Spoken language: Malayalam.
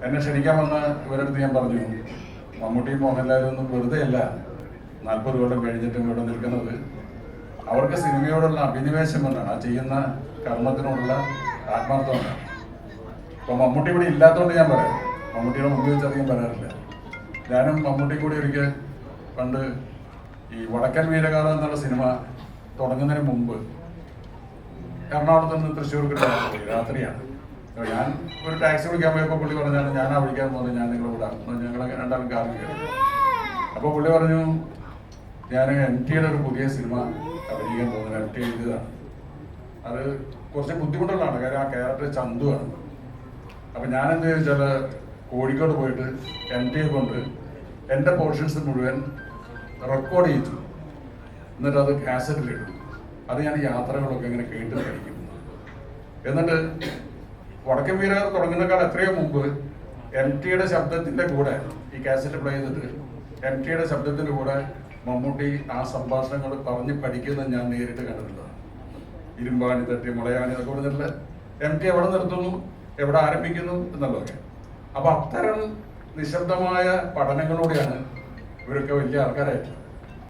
എന്നെ ക്ഷണിക്കാൻ വന്ന ഇവരടുത്ത് ഞാൻ പറഞ്ഞു, മമ്മൂട്ടിയും മോഹൻലാലും ഒന്നും വെറുതെ അല്ല 40 കൊല്ലം കഴിഞ്ഞിട്ടും ഇവിടെ നിൽക്കുന്നത്. അവർക്ക് സിനിമയോടുള്ള അഭിനിവേശം കൊണ്ടാണ്, ആ ചെയ്യുന്ന കർമ്മത്തിനോടുള്ള ആത്മാർത്ഥമാണ്. അപ്പോൾ മമ്മൂട്ടി ഇവിടെ ഇല്ലാത്തതുകൊണ്ട് ഞാൻ പറയാം, മമ്മൂട്ടിയുടെ മുമ്പിൽ വെച്ച് അധികം പറയാറില്ല. ഞാനും മമ്മൂട്ടി കൂടി ഒരിക്കൽ പണ്ട് ഈ വടക്കൻ വീരകാലം എന്നുള്ള സിനിമ തുടങ്ങുന്നതിന് മുമ്പ് എറണാകുളത്ത് നിന്ന് തൃശ്ശൂർക്ക് രാത്രിയാണ്. ഞാൻ ഒരു ടാക്സി വിളിക്കാൻ പോയപ്പോൾ പുള്ളി പറഞ്ഞാണ് ഞാൻ ആ വിളിക്കാൻ പോകുന്നത്, ഞാൻ നിങ്ങളെ വിടാം. ഞങ്ങൾ രണ്ടാളും കാറിൽ കയറി. അപ്പോൾ പുള്ളി പറഞ്ഞു, ഞാൻ MTയുടെ ഒരു പുതിയ സിനിമ അഭിനയിക്കാൻ പോകുന്നത്. MT എഴുതിയതാണ്. അത് കുറച്ച് ബുദ്ധിമുട്ടുള്ളതാണ്, കാര്യം ആ ക്യാരക്ടർ ചന്തുവാണ്. അപ്പം ഞാനെന്ത് ചോദിച്ചാൽ കോഴിക്കോട് പോയിട്ട് MTയെ കൊണ്ട് എൻ്റെ പോർഷൻസ് മുഴുവൻ റെക്കോർഡ് ചെയ്തു, എന്നിട്ട് അത് കാസറ്റിലിടും. അത് ഞാൻ യാത്രകളൊക്കെ ഇങ്ങനെ കേട്ട് പഠിക്കും. എന്നിട്ട് വടക്കൻ വീരകാലം തുടങ്ങുന്നേക്കാൾ എത്രയോ മുമ്പ് MTയുടെ ശബ്ദത്തിൻ്റെ കൂടെ ഈ കാസറ്റ് പ്ലേ ചെയ്തിട്ട് MTയുടെ ശബ്ദത്തിൻ്റെ കൂടെ മമ്മൂട്ടി ആ സംഭാഷണങ്ങൾ പറഞ്ഞ് പഠിക്കുന്നത് ഞാൻ നേരിട്ട് കണ്ടിട്ടുള്ളതാണ്. ഇരുമ്പാണി തട്ടി മുളയാണി എന്നൊക്കെ പറഞ്ഞിട്ടുള്ള MT എവിടെ നിർത്തുന്നു, എവിടെ ആരംഭിക്കുന്നു എന്നുള്ളതൊക്കെ. അപ്പോൾ അത്തരം നിശബ്ദമായ പഠനങ്ങളിലൂടെയാണ് ഇവരൊക്കെ വലിയ ആൾക്കാരായിട്ടുള്ളത്.